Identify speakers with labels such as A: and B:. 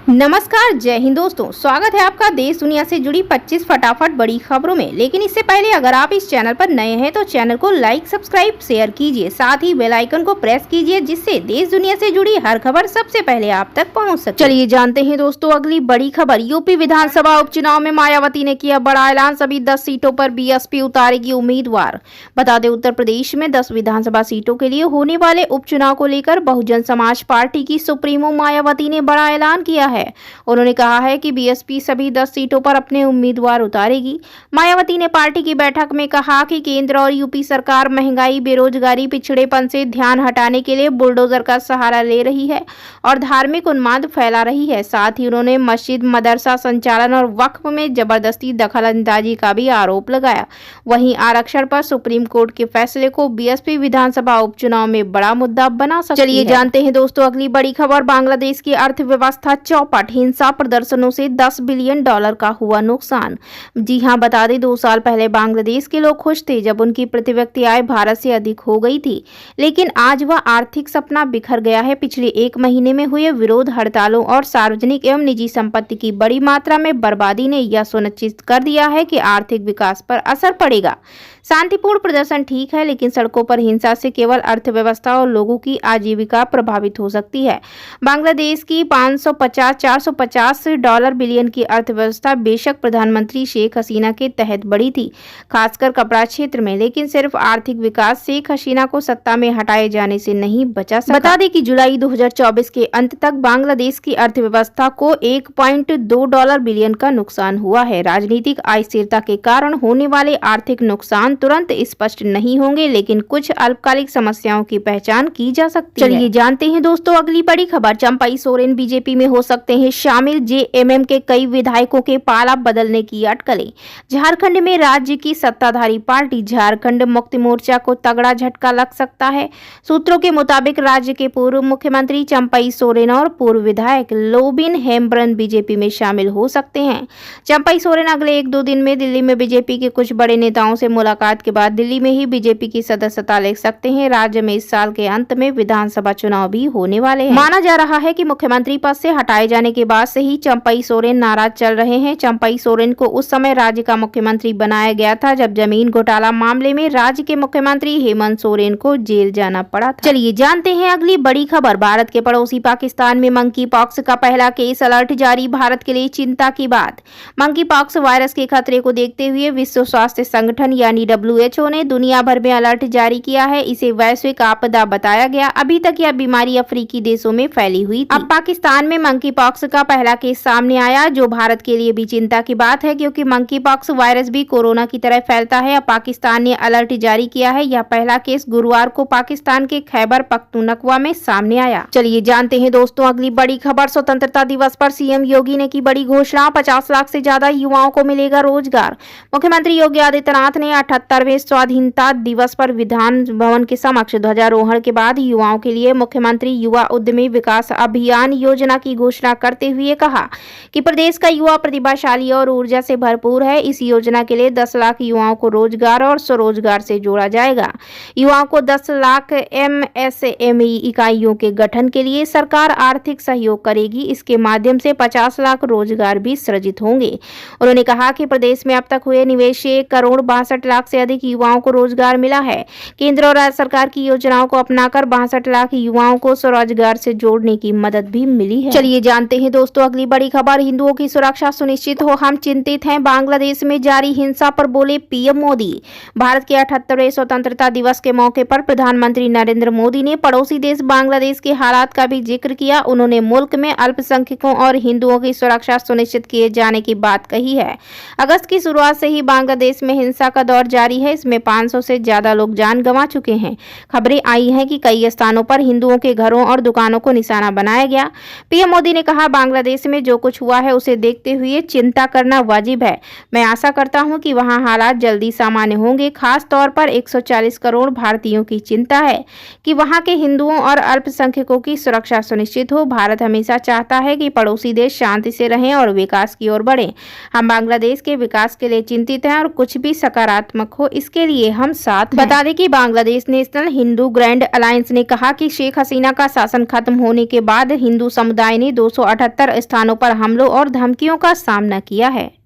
A: नमस्कार, जय हिंद दोस्तों। स्वागत है आपका देश दुनिया से जुड़ी 25 फटाफट बड़ी खबरों में। लेकिन इससे पहले अगर आप इस चैनल पर नए हैं तो चैनल को लाइक, सब्सक्राइब, शेयर कीजिए। साथ ही बेल आइकन को प्रेस कीजिए जिससे देश दुनिया से जुड़ी हर खबर सबसे पहले आप तक पहुंच सके। चलिए जानते हैं दोस्तों अगली बड़ी खबर। यूपी विधानसभा उपचुनाव में मायावती ने किया बड़ा ऐलान, सभी 10 सीटों पर बीएसपी उतारेगी उम्मीदवार। बता दें, उत्तर प्रदेश में 10 विधानसभा सीटों के लिए होने वाले उपचुनाव को लेकर बहुजन समाज पार्टी की सुप्रीमो मायावती ने बड़ा ऐलान किया है। उन्होंने कहा है कि बीएसपी सभी 10 सीटों पर अपने उम्मीदवार उतारेगी। मायावती ने पार्टी की बैठक में कहा कि केंद्र और यूपी सरकार महंगाई, बेरोजगारी, पिछड़ेपन से ध्यान हटाने के लिए बुलडोजर का सहारा ले रही है और धार्मिक उन्माद फैला रही है। साथ ही उन्होंने मस्जिद, मदरसा संचालन और वक्फ में जबरदस्ती दखल अंदाजी का भी आरोप लगाया। वहीं आरक्षण पर सुप्रीम कोर्ट के फैसले को बीएसपी विधानसभा उपचुनाव में बड़ा मुद्दा बना सकती है। चलिए जानते हैं दोस्तों अगली बड़ी खबर। बांग्लादेश की अर्थव्यवस्था चौपट, हिंसा प्रदर्शनों से $10 बिलियन का हुआ नुकसान। जी हां, बता दें 2 साल पहले बांग्लादेश के लोग खुश थे जब उनकी प्रति व्यक्ति आय भारत से अधिक हो गई थी, लेकिन आज वह आर्थिक सपना बिखर गया है। पिछले 1 महीने में हुए विरोध, हड़तालों और सार्वजनिक एवं निजी संपत्ति की बड़ी मात्रा में बर्बादी ने यह सुनिश्चित कर दिया है कि आर्थिक विकास पर असर पड़ेगा। शांतिपूर्ण प्रदर्शन ठीक है, लेकिन सड़कों पर हिंसा से केवल अर्थव्यवस्था और लोगों की आजीविका प्रभावित हो सकती है। बांग्लादेश की 450 बिलियन की अर्थव्यवस्था बेशक प्रधानमंत्री शेख हसीना के तहत बढ़ी थी, खासकर कपड़ा क्षेत्र में, लेकिन सिर्फ आर्थिक विकास शेख हसीना को सत्ता में हटाए जाने से नहीं बचा सका। बता दें कि जुलाई 2024 के अंत तक बांग्लादेश की अर्थव्यवस्था को $1.2 बिलियन का नुकसान हुआ है। राजनीतिक अस्थिरता के कारण होने वाले आर्थिक नुकसान तुरंत स्पष्ट नहीं होंगे, लेकिन कुछ अल्पकालिक समस्याओं की पहचान की जा सकती है। चलिए जानते हैं दोस्तों अगली बड़ी खबर। चंपई सोरेन बीजेपी में हो सकते हैं शामिल, जेएमएम के कई विधायकों के पाला बदलने की अटकलें। झारखंड में राज्य की सत्ताधारी पार्टी झारखंड मुक्ति मोर्चा को तगड़ा झटका लग सकता है। सूत्रों के मुताबिक राज्य के पूर्व मुख्यमंत्री चंपई सोरेन और पूर्व विधायक लोबिन हेम्ब्रम बीजेपी में शामिल हो सकते हैं। चंपई सोरेन अगले 1-2 दिन में दिल्ली में बीजेपी के कुछ बड़े नेताओं से मुलाकात के बाद दिल्ली में ही बीजेपी की सदस्यता ले सकते हैं। राज्य में इस साल के अंत में विधानसभा चुनाव भी होने वाले हैं। माना जा रहा है कि मुख्यमंत्री पद से हटाए जाने के बाद से ही चंपई सोरेन नाराज चल रहे हैं। चंपई सोरेन को उस समय राज्य का मुख्यमंत्री बनाया गया था जब जमीन घोटाला मामले में राज्य के मुख्यमंत्री हेमंत सोरेन को जेल जाना पड़ा था। चलिए जानते हैं अगली बड़ी खबर। भारत के पड़ोसी पाकिस्तान में मंकी पॉक्स का पहला केस, अलर्ट जारी, भारत के लिए चिंता की बात। मंकी पॉक्स वायरस के खतरे को देखते हुए विश्व स्वास्थ्य संगठन यानी WHO ने दुनिया भर में अलर्ट जारी किया है। इसे वैश्विक आपदा बताया गया। अभी तक यह बीमारी अफ्रीकी देशों में फैली हुई थी। अब पाकिस्तान में मंकी पॉक्स का पहला केस सामने आया, जो भारत के लिए भी चिंता की बात है, क्योंकि मंकी पॉक्स वायरस भी कोरोना की तरह फैलता है। अब पाकिस्तान ने अलर्ट जारी किया है। यह पहला केस गुरुवार को पाकिस्तान के खैबर पख्तूनख्वा में सामने आया। चलिए जानते हैं दोस्तों अगली बड़ी खबर। स्वतंत्रता दिवस पर सीएम योगी ने की बड़ी घोषणा, 50 लाख से ज्यादा युवाओं को मिलेगा रोजगार। मुख्यमंत्री योगी आदित्यनाथ ने 78वें स्वाधीनता दिवस पर विधान भवन के समक्ष ध्वजारोहण के बाद युवाओं के लिए मुख्यमंत्री युवा उद्यमी विकास अभियान योजना की घोषणा करते हुए कहा कि प्रदेश का युवा प्रतिभाशाली और ऊर्जा से भरपूर है। इस योजना के लिए 10 लाख युवाओं को रोजगार और स्वरोजगार से जोड़ा जाएगा। युवाओं को 10 लाख MSME इकाइयों के गठन के लिए सरकार आर्थिक सहयोग करेगी। इसके माध्यम से 50 लाख रोजगार भी सृजित होंगे। उन्होंने कहा कि प्रदेश में अब तक हुए निवेश से 1,62 लाख से अधिक युवाओं को रोजगार मिला है। केंद्र और राज्य सरकार की योजनाओं को अपनाकर 62 लाख युवाओं को स्वरोजगार से जोड़ने की मदद भी मिली है। चलिए जानते हैं दोस्तों अगली बड़ी खबर। हिंदुओं की सुरक्षा सुनिश्चित हो, हम चिंतित हैं, बांग्लादेश में जारी हिंसा पर बोले पीएम मोदी। भारत के 78वें स्वतंत्रता दिवस के मौके पर प्रधानमंत्री नरेंद्र मोदी ने पड़ोसी देश बांग्लादेश के हालात का भी जिक्र किया। उन्होंने मुल्क में अल्पसंख्यकों और हिंदुओं की सुरक्षा सुनिश्चित किए जाने की बात कही है। अगस्त की शुरुआत से ही बांग्लादेश में हिंसा का दौर जारी है। इसमें 500 से ज्यादा लोग जान गंवा चुके हैं। खबरें आई हैं कि कई स्थानों पर हिंदुओं के घरों और दुकानों को निशाना बनाया गया। पीएम मोदी ने कहा, बांग्लादेश में जो कुछ हुआ है उसे देखते हुए चिंता करना वाजिब है। मैं आशा करता हूं कि वहां हालात जल्दी सामान्य होंगे। खास तौर पर 140 करोड़ भारतीयों की चिंता है कि वहां के हिंदुओं और अल्पसंख्यकों की सुरक्षा सुनिश्चित हो। भारत हमेशा चाहता है कि पड़ोसी देश शांति से रहें और विकास की ओर बढ़े। हम बांग्लादेश के विकास के लिए चिंतित हैं और कुछ भी सकारात्मक हो इसके लिए हम साथ। बता दें कि Bangladesh national Hindu grand alliance ने कहा कि शेख हसीना का शासन खत्म होने के बाद हिंदू समुदाय ने 2 278 स्थानों पर हमलों और धमकियों का सामना किया है।